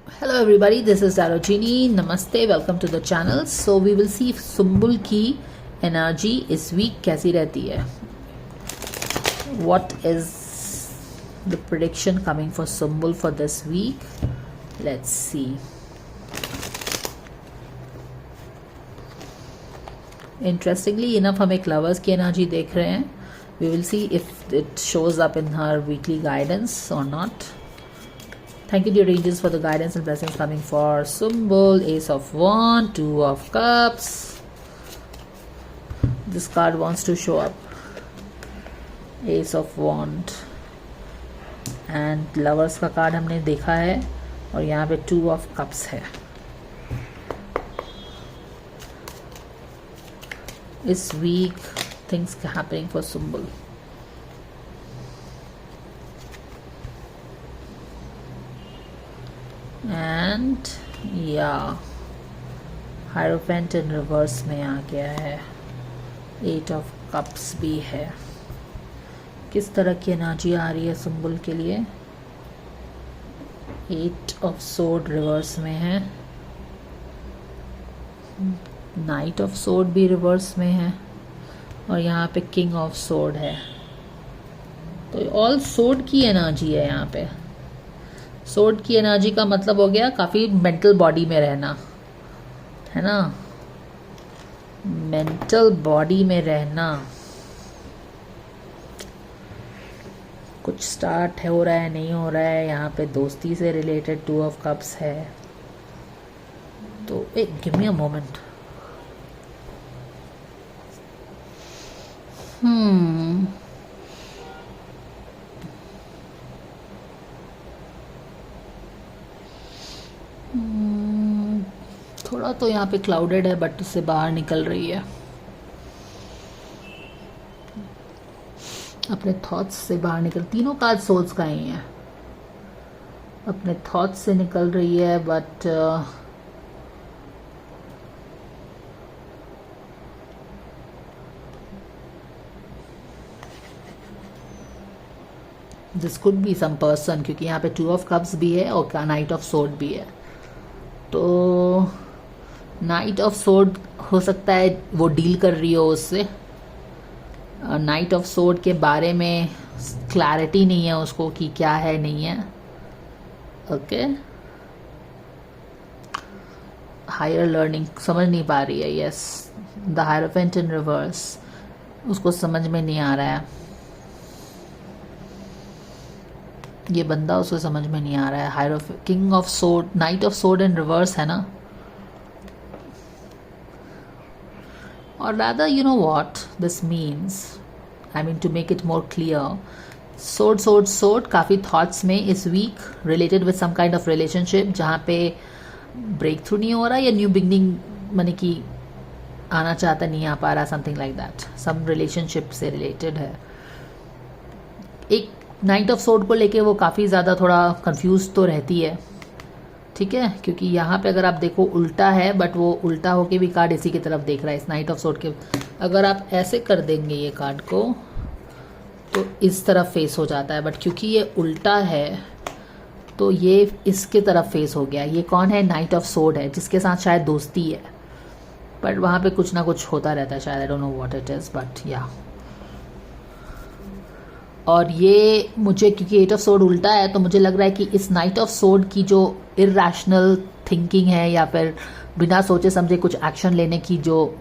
Hello everybody, this is Darojini. Namaste, welcome to the channel. So we will see if Sumbul की energy इस week कैसी रहती है. What is the prediction coming for Sumbul for this week? Let's see. Interestingly enough हम एक lovers की energy देख रहे हैं. We will see if it shows up in her weekly guidance or not. Thank you, dear angels, for the guidance and blessings coming for Sumbul. Ace of Wands, Two of Cups. This card wants to show up. Ace of Wands. And Lovers का card हमने देखा है और यहाँ पे Two of Cups है. इस week things happening for Sumbul. And या हायरोफेंट इन रिवर्स में आ गया है. एट ऑफ कप्स भी है. किस तरह की एनर्जी आ रही है सुम्बुल के लिए? एट ऑफ सोर्ड रिवर्स में है. नाइट ऑफ सोर्ड भी रिवर्स में है और यहाँ पे किंग ऑफ सोर्ड है. तो ऑल सोर्ड की एनर्जी है यहाँ पे. सोर्ड की एनर्जी का मतलब हो गया काफ़ी मेंटल बॉडी में रहना, है ना. मेंटल बॉडी में रहना. कुछ स्टार्ट हो रहा है, नहीं हो रहा है. यहाँ पे दोस्ती से रिलेटेड टू ऑफ कप्स है. तो गिव मी अ मोमेंट. थोड़ा तो यहाँ पे क्लाउडेड है बट उससे बाहर निकल रही है. अपने थॉट्स से बाहर निकल. तीनों कार्ड सोल्स का ही है. अपने थॉट्स से निकल रही है but this could be some person, क्योंकि यहाँ पे टू ऑफ कप्स भी है और नाइट ऑफ सोर्ड भी है. तो नाइट ऑफ सोर्ड हो सकता है वो डील कर रही हो उससे. नाइट ऑफ सोर्ड के बारे में क्लैरिटी नहीं है उसको कि क्या है नहीं है. ओके. हायर लर्निंग समझ नहीं पा रही है. Yes, the hierophant in reverse उसको समझ में नहीं आ रहा है. ये बंदा उसको समझ में नहीं आ रहा है. Hierophant, king of sword, night of sword in reverse है ना. Or rather, you know what this means? I mean, to make it more clear, sword काफ़ी thoughts में इस week related with some kind of relationship जहाँ पे breakthrough नहीं हो रहा या new beginning माने कि आना चाहता नहीं आ पा रहा, something like that. some relationship से related है. एक नाइट ऑफ सोर्ड को लेके वो काफ़ी ज़्यादा थोड़ा कंफ्यूज तो रहती है. ठीक है, क्योंकि यहाँ पे अगर आप देखो उल्टा है बट वो उल्टा होके भी कार्ड इसी की तरफ देख रहा है. इस नाइट ऑफ सोर्ड के अगर आप ऐसे कर देंगे ये कार्ड को तो इस तरफ फेस हो जाता है, बट क्योंकि ये उल्टा है तो ये इसके तरफ फेस हो गया. ये कौन है? नाइट ऑफ सोर्ड है जिसके साथ शायद दोस्ती है बट वहाँ पे कुछ ना कुछ होता रहता है शायद. I don't know what it is but या. और ये मुझे, क्योंकि एट ऑफ सोर्ड उल्टा है, तो मुझे लग रहा है कि इस नाइट ऑफ सोर्ड की जो इरैशनल थिंकिंग है या फिर बिना सोचे समझे कुछ एक्शन लेने की जो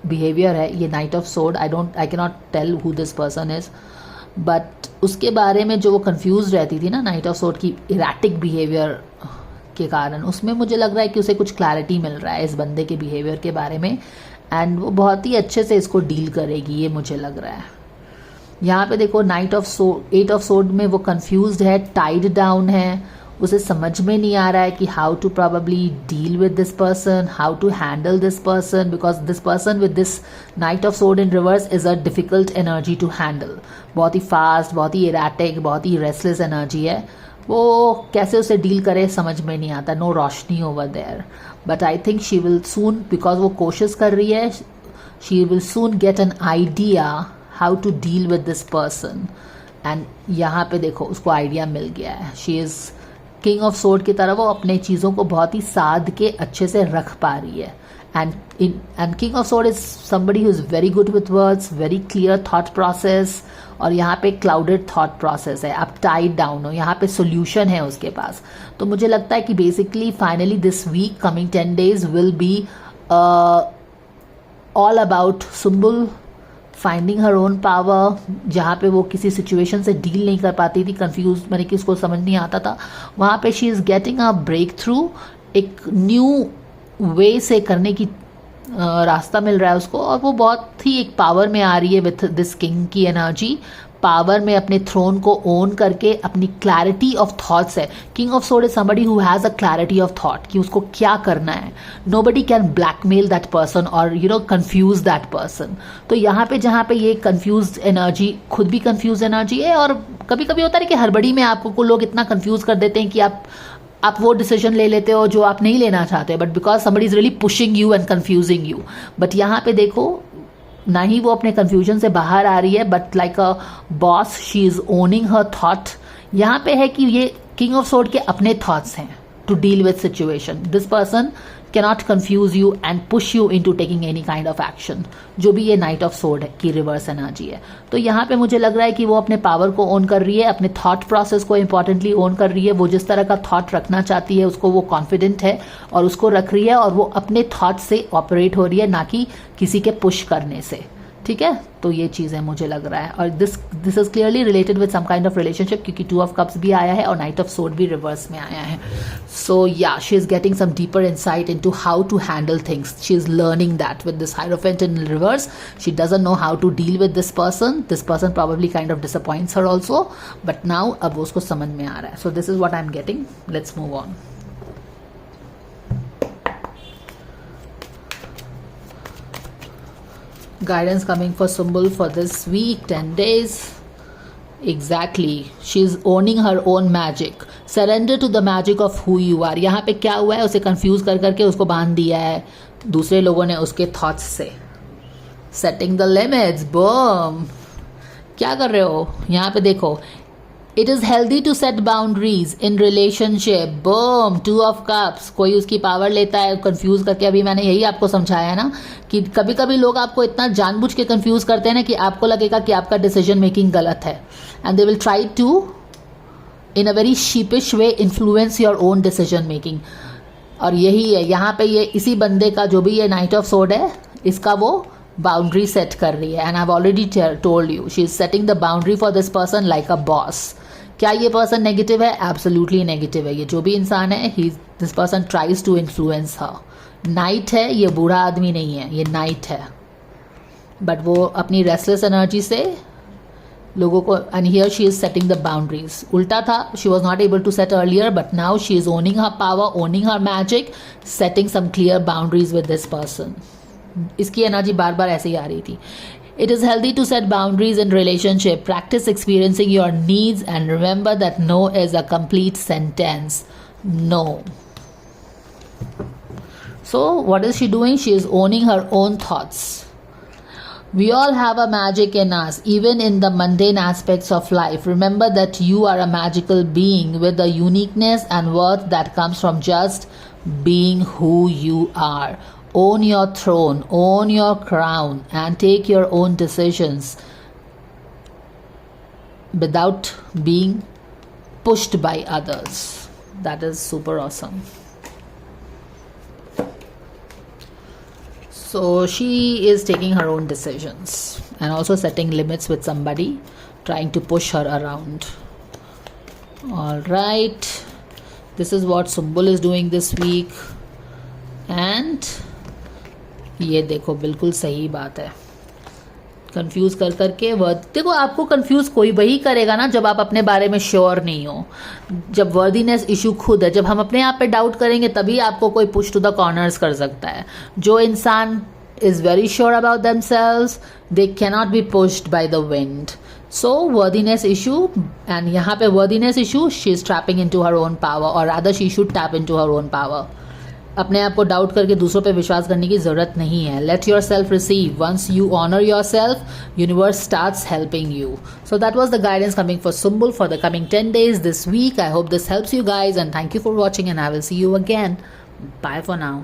बिहेवियर है, ये knight of sword, I can not tell who this person is, but उसके बारे में जो वो कंफ्यूज रहती थी ना नाइट ऑफ सोर्ड की इरैटिक बिहेवियर के कारण, उसमें मुझे लग रहा है कि उसे कुछ क्लैरिटी मिल रहा है इस बंदे के बिहेवियर के बारे में एंड वो बहुत ही अच्छे से इसको डील करेगी, ये मुझे लग रहा है. यहाँ पे देखो knight of sword, eight of sword में वो कंफ्यूज्ड है, टाइड डाउन है. उसे समझ में नहीं आ रहा है कि how to probably deal with this person, how to handle this person, because this person with this knight of sword in reverse is a difficult energy to handle. बहुत ही फास्ट, बहुत ही इरैटिक, बहुत ही रेस्टलेस एनर्जी है. वो कैसे उसे deal करे समझ में नहीं आता. No Roshni over there, but I think she will soon, because वो कोशिश कर रही है, she will soon get an idea how to deal with this person. And यहाँ पे देखो उसको आइडिया मिल गया है. She is king of sword की तरह वो अपने चीज़ों को बहुत ही साध के अच्छे से रख पा रही है. And king of sword is somebody who is very good with words, very clear thought process. और यहाँ पे क्लाउडेड थॉट प्रोसेस है, आप टाइड डाउन हो, यहाँ पे सोल्यूशन है उसके पास. तो मुझे लगता है कि basically finally this week coming 10 days will be all about Sumbul finding her own power. जहाँ पे वो किसी सिचुएशन से डील नहीं कर पाती थी, कंफ्यूज, मैंने कि उसको समझ नहीं आता था, वहाँ पे she is getting a breakthrough, एक न्यू वे से करने की रास्ता मिल रहा है उसको. और वो बहुत ही एक पावर में आ रही है विथ दिस किंग की एनर्जी. पावर में अपने थ्रोन को ओन करके अपनी क्लैरिटी ऑफ थॉट्स है. King of sword is somebody who has a clarity of thought कि उसको क्या करना है. Nobody can blackmail that person और कंफ्यूज दैट पर्सन. तो यहाँ पे जहाँ पे ये कंफ्यूज एनर्जी, खुद भी कंफ्यूज एनर्जी है, और कभी कभी होता है कि हड़बड़ी में आपको लोग इतना कंफ्यूज कर देते हैं कि आप वो डिसीजन ले लेते हो जो आप नहीं लेना चाहते, but because somebody is really pushing you and confusing you. But यहाँ पे देखो, ना ही वो अपने कंफ्यूजन से बाहर आ रही है, but like a boss she is owning her thought. यहाँ पे है कि ये किंग ऑफ सोर्ड के अपने थॉट्स हैं to deal with situation. This person cannot confuse you and push you into taking any kind of action. जो भी ये नाइट ऑफ सोर्ड की रिवर्स एनर्जी है. तो यहाँ पे मुझे लग रहा है कि वो अपने पावर को ओन कर रही है, अपने थॉट प्रोसेस को इंपॉर्टेंटली ओन कर रही है. वो जिस तरह का थॉट रखना चाहती है उसको वो कॉन्फिडेंट है और उसको रख रही है, और वो अपने थॉट से ऑपरेट हो रही है, ना कि किसी के पुश करने से. ठीक है, तो ये चीज़ें मुझे लग रहा है. और this is clearly related with some kind of relationship, क्योंकि 2 of Cups भी आया है और नाइट ऑफ सोर्ड भी रिवर्स में आया है. So yeah she is getting some deeper insight into how to handle things. She is learning that with this hierophant in reverse. She doesn't know how to deal with this person. This person probably kind of disappoints her also, but now अब उसको समझ में आ रहा है. So this is what I am getting. Let's move on. Guidance coming for Sumbul for this week, 10 days. Exactly. She's owning her own magic. Surrender to the magic of who you are. यहाँ पे क्या हुआ है, उसे confuse कर करके उसको बांध दिया है दूसरे लोगों ने उसके थॉट्स से. Setting the limits. Boom. क्या कर रहे हो यहाँ पे देखो. It is healthy to set boundaries in relationship. Boom. 2 of Cups. कोई उसकी पावर लेता है कंफ्यूज करके. अभी मैंने यही आपको समझाया ना कि कभी कभी लोग आपको इतना जानबूझ के कंफ्यूज करते हैं ना कि आपको लगेगा कि आपका डिसीजन मेकिंग गलत है, and they will try to in a very sheepish way influence your own decision making. और यही है यहाँ पे, ये इसी बंदे का जो भी ये नाइट ऑफ सोर्ड है, इसका वो बाउंड्री सेट कर रही है. And I have already told you, she is setting the boundary for this person like a boss. क्या ये पर्सन नेगेटिव है? एब्सोल्युटली नेगेटिव है. ये जो भी इंसान है, this person tries to influence her. Knight है, ये बूढ़ा आदमी नहीं है, ये नाइट है, बट वो अपनी रेस्टलेस एनर्जी से लोगों को, and here she is setting the boundaries. उल्टा था, she was not able to set earlier, but now she is owning her power, owning her magic, setting some clear boundaries with this person. इसकी energy बार बार ऐसे ही आ रही थी. It is healthy to set boundaries in relationship. Practice experiencing your needs and remember that no is a complete sentence. No. So what is she doing? She is owning her own thoughts. We all have a magic in us, even in the mundane aspects of life. Remember that you are a magical being with a uniqueness and worth that comes from just being who you are. Own your throne, own your crown, and take your own decisions without being pushed by others. That is super awesome. So she is taking her own decisions and also setting limits with somebody trying to push her around. All right. This is what Sumbul is doing this week. And ये देखो, बिल्कुल सही बात है. Confuse कर करके देखो, आपको कंफ्यूज कोई वही करेगा ना जब आप अपने बारे में श्योर नहीं हो, जब वर्दीनेस इशू खुद है. जब हम अपने आप पे डाउट करेंगे तभी आपको कोई पुश टू द कॉर्नर्स कर सकता है. जो इंसान is very sure about themselves, they cannot be pushed by the wind. So worthiness issue, and यहाँ पे worthiness issue, she is tapping into her own power, और rather she should tap into her own power. अपने आप को doubt करके दूसरों पे विश्वास करने की ज़रूरत नहीं है. Let yourself receive. Once you honour yourself, universe starts helping you. So that was the guidance coming for Sumbul for the coming 10 days this week. I hope this helps you guys and thank you for watching and I will see you again. Bye for now.